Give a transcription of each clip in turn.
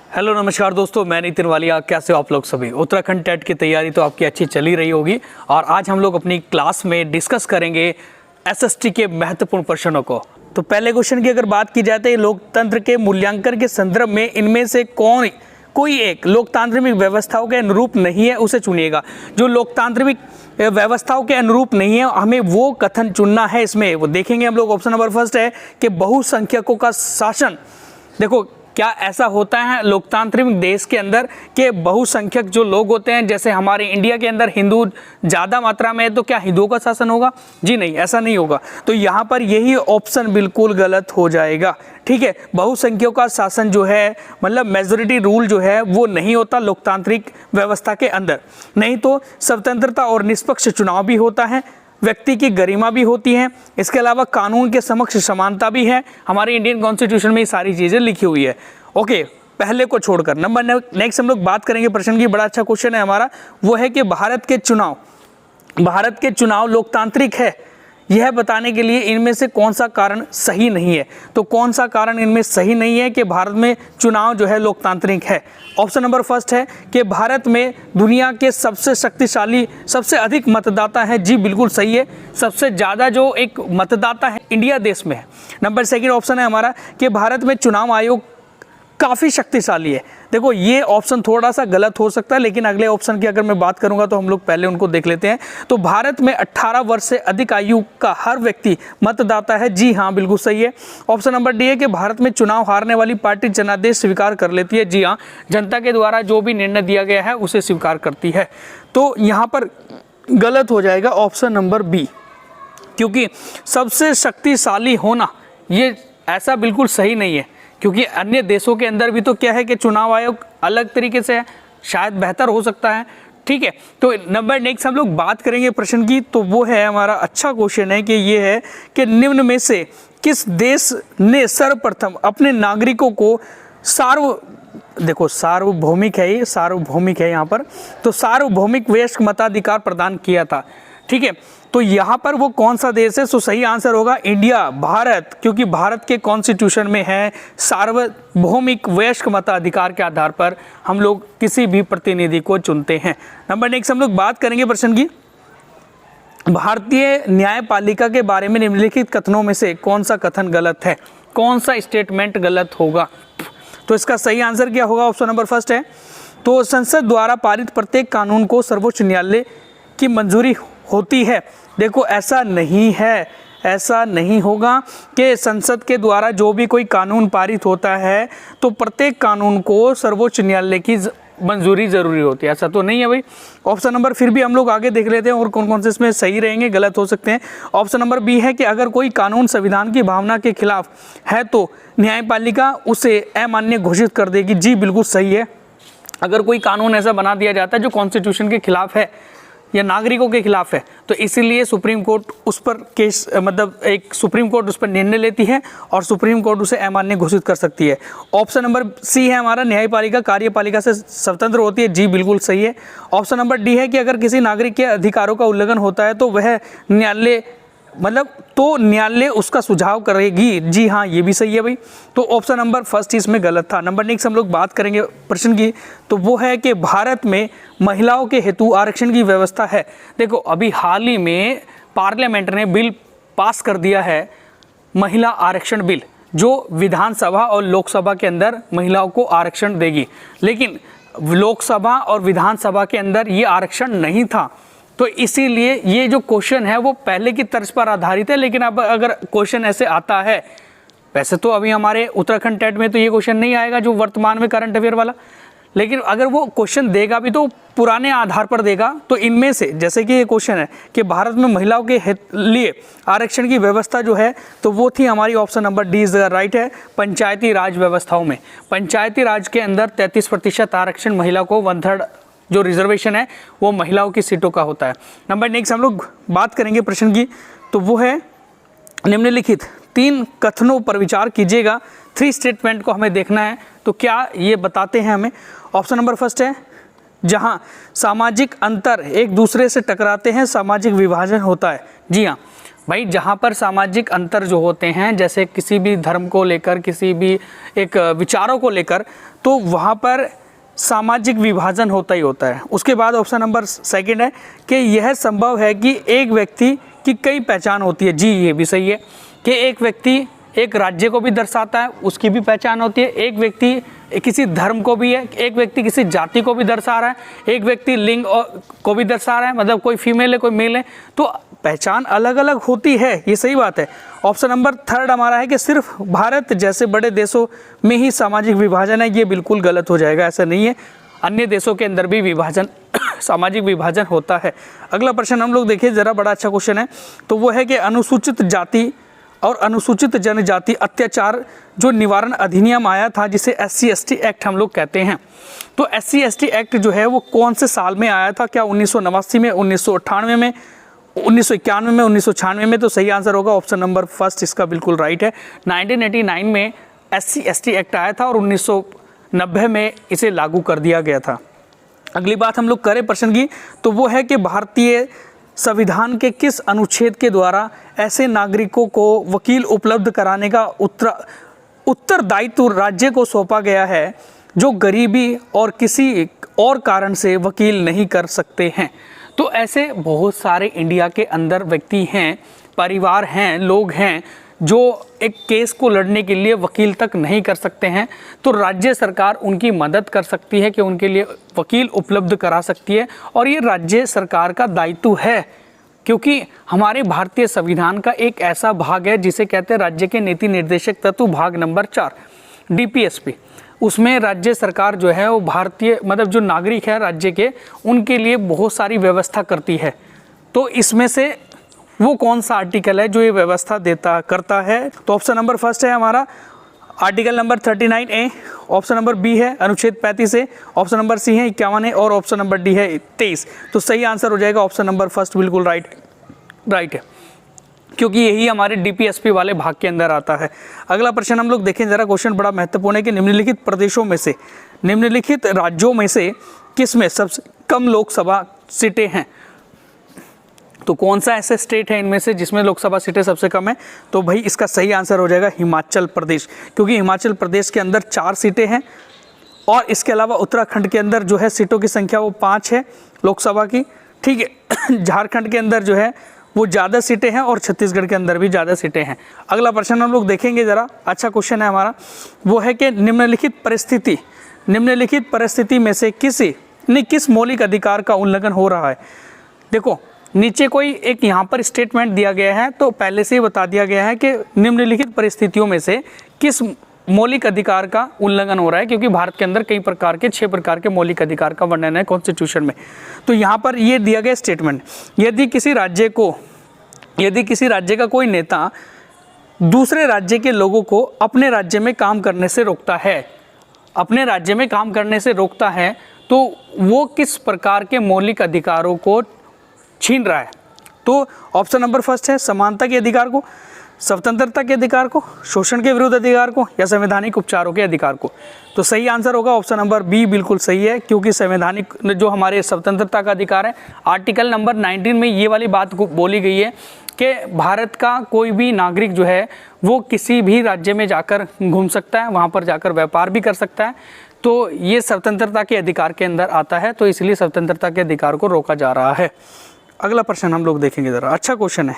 Hello नमस्कार दोस्तों, मैं नितिन वालिया। कैसे हो आप लोग सभी? उत्तराखंड टेट की तैयारी तो आपकी अच्छी चली रही होगी और आज हम लोग अपनी क्लास में डिस्कस करेंगे एसएसटी के महत्वपूर्ण प्रश्नों को। तो पहले क्वेश्चन की अगर बात की जाए तो लोकतंत्र के मूल्यांकन के संदर्भ में इनमें से कोई एक लोकतांत्रिक व्यवस्थाओं के अनुरूप नहीं है, उसे चुनिएगा। जो लोकतांत्रिक व्यवस्थाओं के अनुरूप नहीं है, हमें वो कथन चुनना है। इसमें वो देखेंगे हम लोग। ऑप्शन नंबर फर्स्ट है कि बहुसंख्यकों का शासन। देखो, क्या ऐसा होता है लोकतांत्रिक देश के अंदर कि बहुसंख्यक जो लोग होते हैं, जैसे हमारे इंडिया के अंदर हिंदू ज़्यादा मात्रा में है, तो क्या हिंदुओं का शासन होगा? जी नहीं, ऐसा नहीं होगा। तो यहाँ पर यही ऑप्शन बिल्कुल गलत हो जाएगा। ठीक है, बहुसंख्यकों का शासन जो है, मतलब मेजोरिटी रूल जो है वो नहीं होता लोकतांत्रिक व्यवस्था के अंदर। नहीं तो स्वतंत्रता और निष्पक्ष चुनाव भी होता है, व्यक्ति की गरिमा भी होती है, इसके अलावा कानून के समक्ष समानता भी है। हमारे इंडियन कॉन्स्टिट्यूशन में ये सारी चीज़ें लिखी हुई है। ओके, पहले को छोड़कर नंबर नेक्स्ट हम लोग बात करेंगे प्रश्न की। बड़ा अच्छा क्वेश्चन है हमारा, वो है कि भारत के चुनाव लोकतांत्रिक है, यह बताने के लिए इनमें से कौन सा कारण सही नहीं है। तो कौन सा कारण इनमें सही नहीं है कि भारत में चुनाव जो है लोकतांत्रिक है? ऑप्शन नंबर फर्स्ट है कि भारत में दुनिया के सबसे शक्तिशाली, सबसे अधिक मतदाता हैं। जी बिल्कुल सही है, सबसे ज़्यादा जो एक मतदाता है इंडिया देश में है। नंबर सेकंड ऑप्शन है हमारा कि भारत में चुनाव आयोग काफ़ी शक्तिशाली है। देखो, ये ऑप्शन थोड़ा सा गलत हो सकता है, लेकिन अगले ऑप्शन की अगर मैं बात करूंगा तो हम लोग पहले उनको देख लेते हैं। तो भारत में 18 वर्ष से अधिक आयु का हर व्यक्ति मतदाता है। जी हाँ, बिल्कुल सही है। ऑप्शन नंबर डी है कि भारत में चुनाव हारने वाली पार्टी जनादेश स्वीकार कर लेती है। जी हाँ, जनता के द्वारा जो भी निर्णय दिया गया है उसे स्वीकार करती है। तो यहाँ पर गलत हो जाएगा ऑप्शन नंबर बी, क्योंकि सबसे शक्तिशाली होना ये ऐसा बिल्कुल सही नहीं है, क्योंकि अन्य देशों के अंदर भी तो क्या है कि चुनाव आयोग अलग तरीके से है, शायद बेहतर हो सकता है। ठीक है, तो नंबर नेक्स्ट हम लोग बात करेंगे प्रश्न की। तो वो है हमारा अच्छा क्वेश्चन है कि ये है कि निम्न में से किस देश ने सर्वप्रथम अपने नागरिकों को सार्वभौमिक है यहाँ पर, तो सार्वभौमिक वयस्क मताधिकार प्रदान किया था। ठीक है, तो यहाँ पर वो कौन सा देश है? तो सही आंसर होगा इंडिया, भारत, क्योंकि भारत के कॉन्स्टिट्यूशन में है सार्वभौमिक वयस्क मताधिकार के आधार पर हम लोग किसी भी प्रतिनिधि को चुनते हैं। नंबर नेक्स्ट हम लोग बात करेंगे प्रश्न की। भारतीय न्यायपालिका के बारे में निम्नलिखित कथनों में से कौन सा कथन गलत है? कौन सा स्टेटमेंट गलत होगा? तो इसका सही आंसर क्या होगा? ऑप्शन नंबर फर्स्ट है तो संसद द्वारा पारित प्रत्येक कानून को सर्वोच्च न्यायालय की मंजूरी होती है। देखो, ऐसा नहीं है, ऐसा नहीं होगा कि संसद के द्वारा जो भी कोई कानून पारित होता है तो प्रत्येक कानून को सर्वोच्च न्यायालय की मंजूरी जरूरी होती है, ऐसा तो नहीं है भाई। ऑप्शन नंबर फिर भी हम लोग आगे देख लेते हैं और कौन कौन से इसमें सही रहेंगे, गलत हो सकते हैं। ऑप्शन नंबर बी है कि अगर कोई कानून संविधान की भावना के खिलाफ है तो न्यायपालिका उसे अमान्य घोषित कर देगी। जी बिल्कुल सही है। अगर कोई कानून ऐसा बना दिया जाता है जो कॉन्स्टिट्यूशन के खिलाफ है या नागरिकों के खिलाफ है, तो इसीलिए सुप्रीम कोर्ट उस पर सुप्रीम कोर्ट उस पर निर्णय लेती है और सुप्रीम कोर्ट उसे अमान्य घोषित कर सकती है। ऑप्शन नंबर सी है हमारा, न्यायपालिका कार्यपालिका से स्वतंत्र होती है। जी बिल्कुल सही है। ऑप्शन नंबर डी है कि अगर किसी नागरिक के अधिकारों का उल्लंघन होता है तो वह न्यायालय उसका सुझाव करेगी। जी हाँ, ये भी सही है भाई। तो ऑप्शन नंबर फर्स्ट इसमें गलत था। नंबर नेक्स्ट हम लोग बात करेंगे प्रश्न की। तो वो है कि भारत में महिलाओं के हेतु आरक्षण की व्यवस्था है। देखो, अभी हाल ही में पार्लियामेंट ने बिल पास कर दिया है, महिला आरक्षण बिल, जो विधानसभा और लोकसभा के अंदर महिलाओं को आरक्षण देगी। लेकिन लोकसभा और विधानसभा के अंदर ये आरक्षण नहीं था, तो इसीलिए ये जो क्वेश्चन है वो पहले की तर्ज पर आधारित है। लेकिन अब अगर क्वेश्चन ऐसे आता है, वैसे तो अभी हमारे उत्तराखंड टेट में तो ये क्वेश्चन नहीं आएगा जो वर्तमान में करंट अफेयर वाला, लेकिन अगर वो क्वेश्चन देगा भी तो पुराने आधार पर देगा। तो इनमें से जैसे कि ये क्वेश्चन है कि भारत में महिलाओं के लिए आरक्षण की व्यवस्था जो है, तो वो थी हमारी option number D is the right है, पंचायती राज व्यवस्थाओं में। पंचायती राज के अंदर 33% आरक्षण महिला को, 1/3 जो रिजर्वेशन है वो महिलाओं की सीटों का होता है। नंबर नेक्स्ट हम लोग बात करेंगे प्रश्न की। तो वो है निम्नलिखित 3 कथनों पर विचार कीजिएगा। 3 स्टेटमेंट को हमें देखना है, तो क्या ये बताते हैं हमें। ऑप्शन नंबर फर्स्ट है जहां सामाजिक अंतर एक दूसरे से टकराते हैं सामाजिक विभाजन होता है। जी हाँ, भाई जहाँ पर सामाजिक अंतर जो होते हैं, जैसे किसी भी धर्म को लेकर, किसी भी एक विचारों को लेकर, तो वहाँ पर सामाजिक विभाजन होता ही होता है। उसके बाद ऑप्शन नंबर सेकंड है कि यह संभव है कि एक व्यक्ति की कई पहचान होती है। जी ये भी सही है कि एक व्यक्ति एक राज्य को भी दर्शाता है, उसकी भी पहचान होती है। एक व्यक्ति किसी धर्म को भी है, एक व्यक्ति किसी जाति को भी दर्शा रहा है, एक व्यक्ति लिंग को भी दर्शा रहा है, मतलब कोई फीमेल है कोई मेल है, तो पहचान अलग अलग होती है, ये सही बात है। ऑप्शन नंबर थर्ड हमारा है कि सिर्फ भारत जैसे बड़े देशों में ही सामाजिक विभाजन है, ये बिल्कुल गलत हो जाएगा, ऐसा नहीं है, अन्य देशों के अंदर भी विभाजन सामाजिक विभाजन होता है। अगला प्रश्न हम लोग देखिए ज़रा, बड़ा अच्छा क्वेश्चन है, तो वो है कि अनुसूचित जाति और अनुसूचित जनजाति अत्याचार जो निवारण अधिनियम आया था, जिसे SC/ST एक्ट हम लोग कहते हैं, तो SC/ST एक्ट जो है वो कौन से साल में आया था? क्या 1989 में, 1998 में, 1991 में, 1996 में? तो सही आंसर होगा ऑप्शन नंबर फर्स्ट, इसका बिल्कुल राइट है। 1989 में SC/ST एक्ट आया था और 1990 में इसे लागू कर दिया गया था। अगली बात हम लोग करें प्रश्न की, तो वो है कि भारतीय संविधान के किस अनुच्छेद के द्वारा ऐसे नागरिकों को वकील उपलब्ध कराने का उत्तरदायित्व राज्य को सौंपा गया है जो गरीबी और किसी और कारण से वकील नहीं कर सकते हैं? तो ऐसे बहुत सारे इंडिया के अंदर व्यक्ति हैं, परिवार हैं, लोग हैं जो एक केस को लड़ने के लिए वकील तक नहीं कर सकते हैं, तो राज्य सरकार उनकी मदद कर सकती है कि उनके लिए वकील उपलब्ध करा सकती है, और ये राज्य सरकार का दायित्व है, क्योंकि हमारे भारतीय संविधान का एक ऐसा भाग है जिसे कहते हैं राज्य के नीति निर्देशक तत्व, भाग नंबर 4 DPSP। उसमें राज्य सरकार जो है वो भारतीय मतलब जो नागरिक है राज्य के, उनके लिए बहुत सारी व्यवस्था करती है। तो इसमें से वो कौन सा आर्टिकल है जो ये व्यवस्था करता है? तो ऑप्शन नंबर फर्स्ट है हमारा article number 39A, option number B है अनुच्छेद 35 है, ऑप्शन नंबर सी है 51 है, और ऑप्शन नंबर डी है 23। तो सही आंसर हो जाएगा ऑप्शन नंबर फर्स्ट, बिल्कुल राइट है, क्योंकि यही हमारे DPSP वाले भाग के अंदर आता है। अगला प्रश्न हम लोग देखें जरा, क्वेश्चन बड़ा महत्वपूर्ण है कि निम्नलिखित प्रदेशों में से, निम्नलिखित राज्यों में से किस में सबसे कम लोकसभा सीटें हैं? तो कौन सा ऐसे स्टेट है इनमें से जिसमें लोकसभा सीटें सबसे कम है? तो भाई इसका सही आंसर हो जाएगा हिमाचल प्रदेश, क्योंकि हिमाचल प्रदेश के अंदर 4 सीटें हैं, और इसके अलावा उत्तराखंड के अंदर जो है सीटों की संख्या वो 5 है लोकसभा की, ठीक है। झारखंड के अंदर जो है वो ज़्यादा सीटें हैं, और छत्तीसगढ़ के अंदर भी ज़्यादा सीटें हैं। अगला प्रश्न हम लोग देखेंगे ज़रा, अच्छा क्वेश्चन है हमारा, वो है कि निम्नलिखित परिस्थिति में से किस मौलिक अधिकार का उल्लंघन हो रहा है? देखो नीचे कोई एक यहाँ पर स्टेटमेंट दिया गया है, तो पहले से ही बता दिया गया है कि निम्नलिखित परिस्थितियों में से किस मौलिक अधिकार का उल्लंघन हो रहा है, क्योंकि भारत के अंदर कई प्रकार के 6 प्रकार के मौलिक अधिकार का वर्णन है कॉन्स्टिट्यूशन में। तो यहाँ पर ये दिया गया स्टेटमेंट, यदि किसी राज्य का कोई नेता दूसरे राज्य के लोगों को अपने राज्य में काम करने से रोकता है, तो वो किस प्रकार के मौलिक अधिकारों को छीन रहा है? तो ऑप्शन नंबर फर्स्ट है समानता के अधिकार को, स्वतंत्रता के अधिकार को, शोषण के विरुद्ध अधिकार को, या संवैधानिक उपचारों के अधिकार को। तो सही आंसर होगा ऑप्शन नंबर बी, बिल्कुल सही है, क्योंकि संवैधानिक जो हमारे स्वतंत्रता का अधिकार है, आर्टिकल नंबर 19 में ये वाली बात बोली गई है कि भारत का कोई भी नागरिक जो है वो किसी भी राज्य में जाकर घूम सकता है, वहाँ पर जाकर व्यापार भी कर सकता है। तो ये स्वतंत्रता के अधिकार के अंदर आता है, तो इसलिए स्वतंत्रता के अधिकार को रोका जा रहा है। अगला प्रश्न हम लोग देखेंगे ज़रा, अच्छा क्वेश्चन है,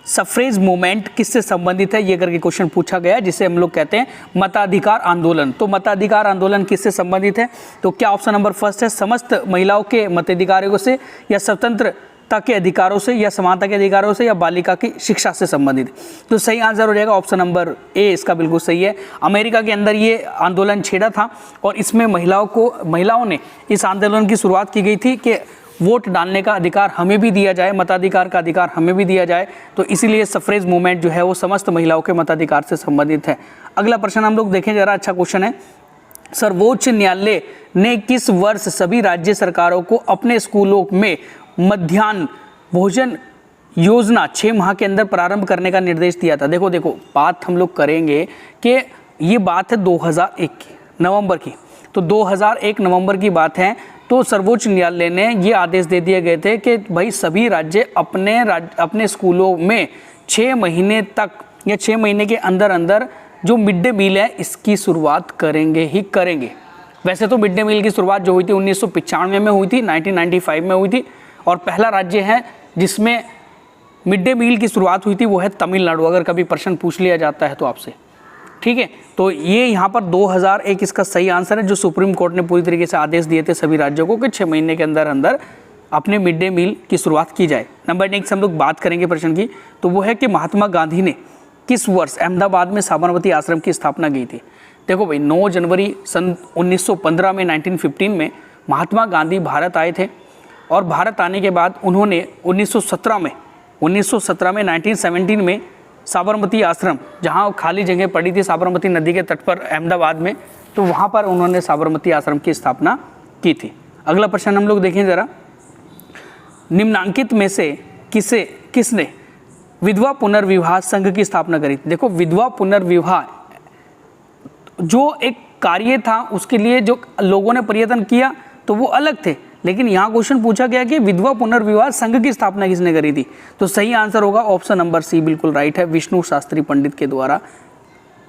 सफ्रेज मूवमेंट किससे संबंधित है? ये करके क्वेश्चन पूछा गया, जिसे हम लोग कहते हैं मताधिकार आंदोलन। तो मताधिकार आंदोलन किससे संबंधित है? तो क्या ऑप्शन नंबर फर्स्ट है समस्त महिलाओं के मताधिकारों से, या स्वतंत्रता के अधिकारों से, या समानता के अधिकारों से, या बालिका की शिक्षा से संबंधित? तो सही आंसर हो जाएगा ऑप्शन नंबर ए, इसका बिल्कुल सही है। अमेरिका के अंदर ये आंदोलन छेड़ा था, और इसमें महिलाओं ने इस आंदोलन की शुरुआत की गई थी कि वोट डालने का अधिकार हमें भी दिया जाए, मताधिकार का अधिकार हमें भी दिया जाए। तो इसीलिए सफ्रेज मूवमेंट जो है वो समस्त महिलाओं के मताधिकार से संबंधित है। अगला प्रश्न हम लोग देखें जरा, अच्छा क्वेश्चन है, सर्वोच्च न्यायालय ने किस वर्ष सभी राज्य सरकारों को अपने स्कूलों में मध्याह्न भोजन योजना 6 माह के अंदर प्रारंभ करने का निर्देश दिया था? देखो बात हम लोग करेंगे कि ये बात है 2001 नवंबर की। तो 2001 नवंबर की बात है तो सर्वोच्च न्यायालय ने ये आदेश दे दिए गए थे कि भाई सभी राज्य अपने स्कूलों में 6 महीने तक या 6 महीने के अंदर अंदर जो मिड डे मील है इसकी शुरुआत करेंगे ही करेंगे। वैसे तो मिड डे मील की शुरुआत जो हुई थी 1995 में हुई थी, 1995 में हुई थी, और पहला राज्य है जिसमें मिड डे मील की शुरुआत हुई थी वो है तमिलनाडु, अगर कभी प्रश्न पूछ लिया जाता है तो आपसे, ठीक है। तो ये यहाँ पर 2001 इसका सही आंसर है, जो सुप्रीम कोर्ट ने पूरी तरीके से आदेश दिए थे सभी राज्यों को कि 6 महीने के अंदर अंदर अपने मिड डे मील की शुरुआत की जाए। नंबर नेक्स्ट हम लोग बात करेंगे प्रश्न की, तो वो है कि महात्मा गांधी ने किस वर्ष अहमदाबाद में साबरमती आश्रम की स्थापना की थी। देखो भाई 9 जनवरी सन 1915 में 1915 में महात्मा गांधी भारत आए थे, और भारत आने के बाद उन्होंने 1917 में 1917 में साबरमती आश्रम, जहाँ खाली जगह पड़ी थी साबरमती नदी के तट पर अहमदाबाद में, तो वहाँ पर उन्होंने साबरमती आश्रम की स्थापना की थी। अगला प्रश्न हम लोग देखें ज़रा, निम्नांकित में से किसने विधवा पुनर्विवाह संघ की स्थापना करी? देखो विधवा पुनर्विवाह जो एक कार्य था उसके लिए जो लोगों ने प्रयत्न किया तो वो अलग थे, लेकिन यहाँ क्वेश्चन पूछा गया कि विधवा पुनर्विवाह संघ की स्थापना किसने करी थी? तो सही आंसर होगा ऑप्शन नंबर सी, बिल्कुल राइट है, विष्णु शास्त्री पंडित के द्वारा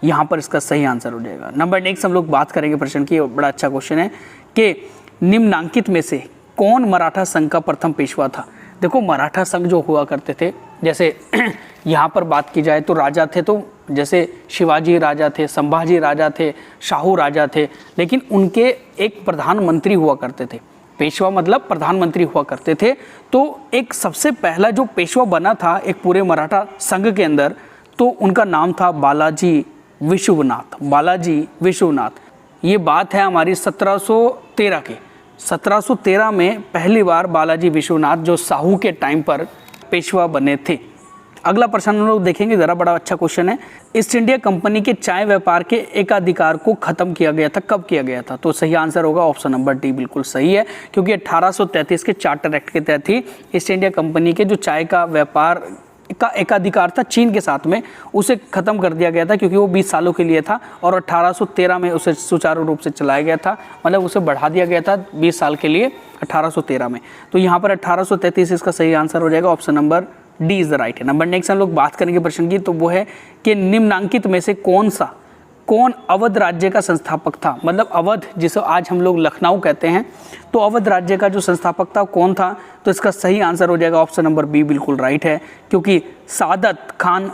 यहाँ पर इसका सही आंसर हो जाएगा। नंबर नेक्स्ट हम लोग बात करेंगे प्रश्न की, बड़ा अच्छा क्वेश्चन है कि निम्नांकित में से कौन मराठा संघ का प्रथम पेशवा था? देखो मराठा संघ जो हुआ करते थे, जैसे यहाँ पर बात की जाए तो राजा थे, तो जैसे शिवाजी राजा थे, संभाजी राजा थे, शाहू राजा थे, लेकिन उनके एक प्रधानमंत्री हुआ करते थे। पेशवा मतलब प्रधानमंत्री हुआ करते थे। तो एक सबसे पहला जो पेशवा बना था एक पूरे मराठा संघ के अंदर, तो उनका नाम था बालाजी विश्वनाथ। बालाजी विश्वनाथ, ये बात है हमारी 1713 की। 1713 में पहली बार बालाजी विश्वनाथ जो साहू के टाइम पर पेशवा बने थे। अगला प्रश्न हम लोग देखेंगे ज़रा, बड़ा अच्छा क्वेश्चन है। ईस्ट इंडिया कंपनी के चाय व्यापार के एकाधिकार को खत्म किया गया था, कब किया गया था? तो सही आंसर होगा ऑप्शन नंबर डी, बिल्कुल सही है, क्योंकि 1833 के चार्टर एक्ट के तहत ही ईस्ट इंडिया कंपनी के जो चाय का व्यापार का एकाधिकार था चीन के साथ में, उसे खत्म कर दिया गया था, क्योंकि वो 20 सालों के लिए था और 1813 में उसे सुचारू रूप से चलाया गया था, मतलब उसे बढ़ा दिया गया था 20 साल के लिए 1813 में। तो यहाँ पर 1833 इसका सही आंसर हो जाएगा, option number D is the right है। नंबर नेक्स्ट हम लोग बात करेंगे प्रश्न की, तो वो है कि निम्नांकित में से कौन अवध राज्य का संस्थापक था? मतलब अवध जिसे आज हम लोग लखनऊ कहते हैं, तो अवध राज्य का जो संस्थापक था कौन था? तो इसका सही आंसर हो जाएगा ऑप्शन नंबर बी, बिल्कुल राइट है, क्योंकि सादत खान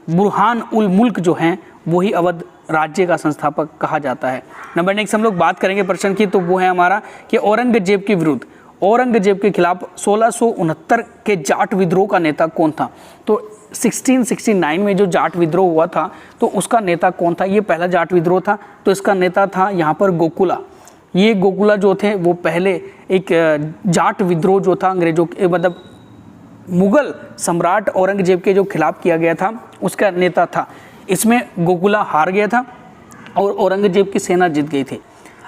बुरहान उल मुल्क जो हैं वही अवध राज्य का संस्थापक कहा जाता है। नंबर नेक्स्ट हम लोग बात करेंगे प्रश्न की, तो वो है हमारा कि औरंगजेब के विरुद्ध, औरंगजेब के खिलाफ 1669 के जाट विद्रोह का नेता कौन था? तो 1669 में जो जाट विद्रोह हुआ था तो उसका नेता कौन था? ये पहला जाट विद्रोह था, तो इसका नेता था यहाँ पर गोकुला। ये गोकुला जो थे वो पहले एक जाट विद्रोह जो था अंग्रेजों के, मतलब मुगल सम्राट औरंगजेब के जो खिलाफ किया गया था उसका नेता था। इसमें गोकुला हार गया था और औरंगजेब की सेना जीत गई थी।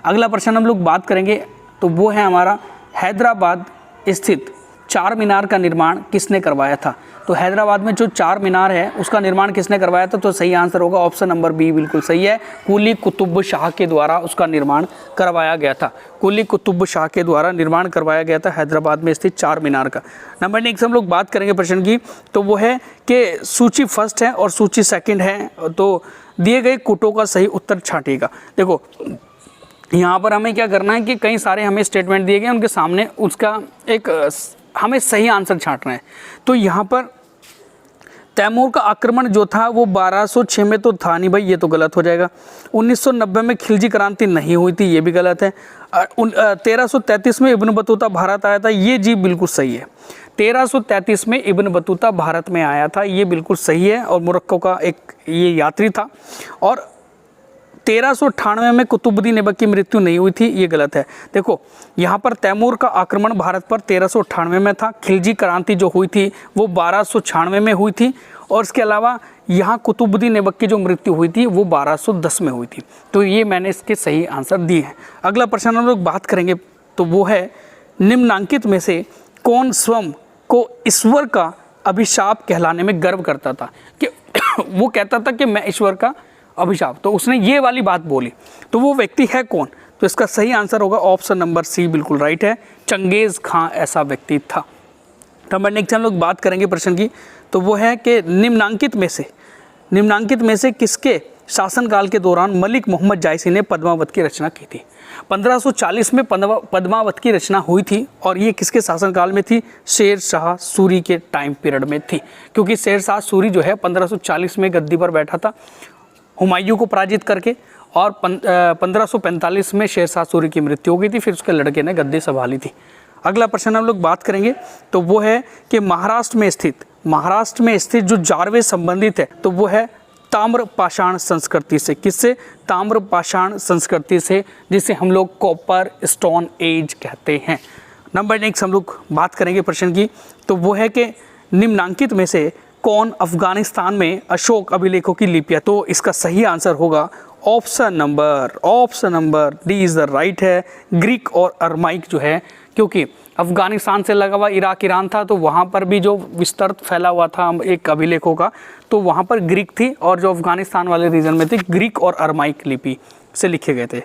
अगला प्रश्न हम लोग बात करेंगे, तो वो है हमारा हैदराबाद स्थित चार मीनार का निर्माण किसने करवाया था? तो हैदराबाद में जो चार मीनार है उसका निर्माण किसने करवाया था? तो सही आंसर होगा ऑप्शन नंबर बी, बिल्कुल सही है, कुली कुतुब शाह के द्वारा उसका निर्माण करवाया गया था। कुली कुतुब शाह के द्वारा निर्माण करवाया गया था हैदराबाद में स्थित चार मीनार का। नंबर नेक्स्ट हम लोग बात करेंगे प्रश्न की, तो वो है कि सूची फर्स्ट है और सूची सेकंड है, तो दिए गए कुटों का सही उत्तर छांटिएगा। देखो यहाँ पर हमें क्या करना है कि कई सारे हमें स्टेटमेंट दिए गए, उनके सामने उसका एक हमें सही आंसर छांटना है। तो यहाँ पर तैमूर का आक्रमण जो था वो 1206 में तो था नहीं भाई, ये तो गलत हो जाएगा। 1990 में खिलजी क्रांति नहीं हुई थी, ये भी गलत है। 1333 में इब्न बतूता भारत आया था, ये जी बिल्कुल सही है। 1333 में इब्न बतूता भारत में आया था, ये बिल्कुल सही है, और मोरक्को का एक ये यात्री था। और 1398 में कुतुबुद्दीन ऐबक की मृत्यु नहीं हुई थी, ये गलत है। देखो यहाँ पर तैमूर का आक्रमण भारत पर 1398 में था, खिलजी क्रांति जो हुई थी वो 1296 में हुई थी, और इसके अलावा यहाँ कुतुबुद्दीन ऐबक की जो मृत्यु हुई थी वो 1210 में हुई थी। तो ये मैंने इसके सही आंसर दिए हैं। अगला प्रश्न हम लोग बात करेंगे, तो वो है निम्नांकित में से कौन स्वयं को ईश्वर का अभिशाप कहलाने में गर्व करता था? कि वो कहता था कि मैं ईश्वर का अभिशाप, तो उसने ये वाली बात बोली, तो वो व्यक्ति है कौन? तो इसका सही आंसर होगा ऑप्शन नंबर सी, बिल्कुल राइट है, चंगेज़ खां ऐसा व्यक्ति था। नंबर नेक्स्ट हम लोग बात करेंगे प्रश्न की, तो वो है कि निम्नांकित में से किसके शासनकाल के दौरान मलिक मोहम्मद जायसी ने पद्मावत की रचना की थी। 1540 में पद्मावत की रचना हुई थी और ये किसके शासनकाल में थी? शेर शाह सूरी के टाइम पीरियड में थी, क्योंकि शेर शाह सूरी जो है 1540 में गद्दी पर बैठा था हुमायूं को पराजित करके, और 1545 में शेर शाह सूरी की मृत्यु हो गई थी, फिर उसके लड़के ने गद्दी संभाली थी। अगला प्रश्न हम लोग बात करेंगे, तो वो है कि महाराष्ट्र में स्थित जो जारवे संबंधित है, तो वो है ताम्र पाषाण संस्कृति से। किससे? ताम्र पाषाण संस्कृति से, जिसे हम लोग कॉपर स्टोन एज कहते हैं। नंबर नेक्स्ट हम लोग बात करेंगे प्रश्न की, तो वो है कि निम्नांकित में से कौन अफगानिस्तान में अशोक अभिलेखों की लिपि है? तो इसका सही आंसर होगा option number D is the right है, ग्रीक और अरमाइक जो है, क्योंकि अफगानिस्तान से लगा हुआ इराक ईरान था, तो वहाँ पर भी जो विस्तृत फैला हुआ था एक अभिलेखों का, तो वहाँ पर ग्रीक थी, और जो अफगानिस्तान वाले रीजन में थी ग्रीक और अरमाइक लिपि से लिखे गए थे।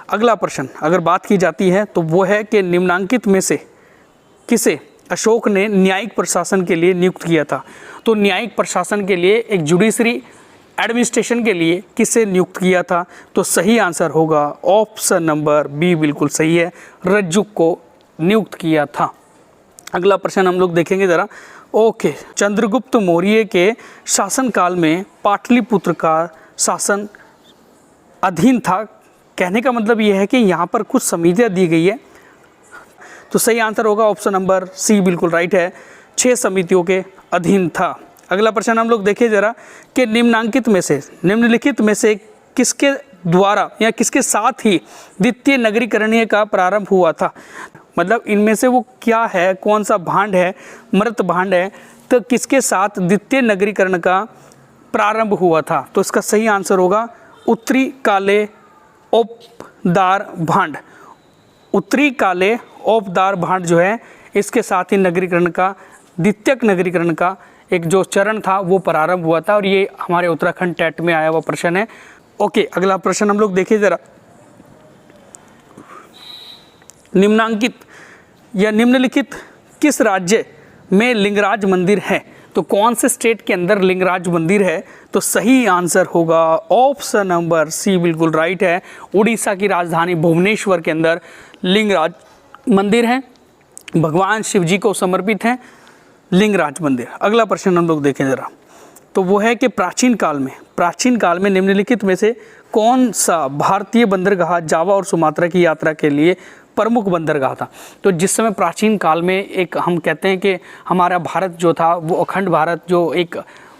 अगला प्रश्न अगर बात की जाती है, तो वो है कि निम्नांकित में से किसे अशोक ने न्यायिक प्रशासन के लिए नियुक्त किया था? तो न्यायिक प्रशासन के लिए, एक जुडिशरी एडमिनिस्ट्रेशन के लिए किसे नियुक्त किया था? तो सही आंसर होगा ऑप्शन नंबर बी, बिल्कुल सही है, रज्जुक को नियुक्त किया था। अगला प्रश्न हम लोग देखेंगे ज़रा। ओके, चंद्रगुप्त मौर्य के शासनकाल में पाटलिपुत्र का शासन अधीन था। कहने का मतलब ये है कि यहाँ पर कुछ समितियाँ दी गई है, तो सही आंसर होगा ऑप्शन नंबर सी, बिल्कुल राइट है, 6 समितियों के अधीन था। अगला प्रश्न हम लोग देखें जरा कि निम्नलिखित में से किसके द्वारा या किसके साथ ही द्वितीय नगरीकरणीय का प्रारंभ हुआ था? मतलब इनमें से वो क्या है, कौन सा भांड है, मृत भांड है, तो किसके साथ द्वितीय नगरीकरण का प्रारंभ हुआ था? तो इसका सही आंसर होगा उत्तरी काले औपदार भांड। उत्तरी काले औपदार भांड जो है, इसके साथ ही द्वितीयक नगरीकरण का एक जो चरण था वो प्रारंभ हुआ था, और ये हमारे उत्तराखंड टेट में आया हुआ प्रश्न है। ओके, अगला प्रश्न हम लोग देखिए जरा। निम्नलिखित किस राज्य में लिंगराज मंदिर है? तो कौन से स्टेट के अंदर लिंगराज मंदिर है? तो सही आंसर होगा ऑप्शन नंबर सी, बिल्कुल राइट है, उड़ीसा की राजधानी भुवनेश्वर के अंदर लिंगराज मंदिर है, भगवान शिव जी को समर्पित है लिंगराज मंदिर। अगला प्रश्न हम लोग देखें जरा, तो वो है कि प्राचीन काल में निम्नलिखित में से कौन सा भारतीय बंदरगाह जावा और सुमात्रा की यात्रा के लिए प्रमुख बंदरगाह था? तो जिस समय प्राचीन काल में एक हम कहते हैं कि हमारा भारत जो था वो अखंड भारत जो एक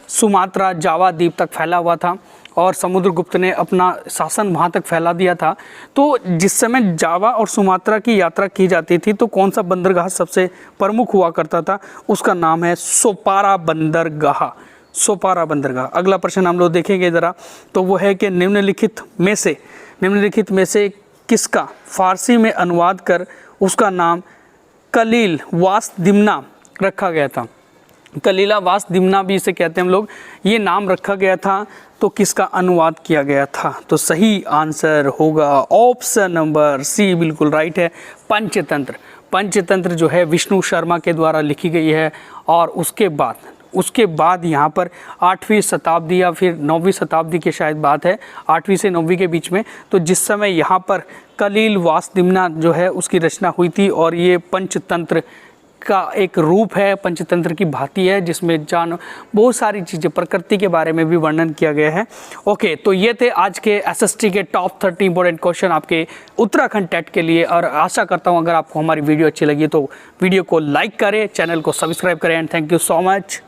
सुमात्रा जावा द्वीप तक फैला हुआ था, और समुद्रगुप्त ने अपना शासन वहाँ तक फैला दिया था। तो जिस समय जावा और सुमात्रा की यात्रा की जाती थी, तो कौन सा बंदरगाह सबसे प्रमुख हुआ करता था? उसका नाम है सोपारा बंदरगाह। अगला प्रश्न हम लोग देखेंगे ज़रा, तो वो है कि निम्नलिखित में से किसका फारसी में अनुवाद कर उसका नाम कलील वास दिमना रखा गया था? कलीला वास दिमना भी इसे कहते हैं हम लोग, ये नाम रखा गया था, तो किसका अनुवाद किया गया था? तो सही आंसर होगा ऑप्शन नंबर सी, बिल्कुल राइट है, पंचतंत्र जो है विष्णु शर्मा के द्वारा लिखी गई है, और उसके बाद यहाँ पर 8वीं शताब्दी या फिर 9वीं शताब्दी की शायद बात है, 8वीं से 9वीं के बीच में, तो जिस समय यहाँ पर कलील वास दिमना जो है उसकी रचना हुई थी, और ये पंचतंत्र का एक रूप है, पंचतंत्र की भांति है, जिसमें बहुत सारी चीज़ें प्रकृति के बारे में भी वर्णन किया गया है। ओके, तो ये थे आज के एसएसटी के टॉप 30 इंपॉर्टेंट क्वेश्चन आपके उत्तराखंड टेट के लिए, और आशा करता हूँ अगर आपको हमारी वीडियो अच्छी लगी तो वीडियो को लाइक करें, चैनल को सब्सक्राइब करें, and thank you so much.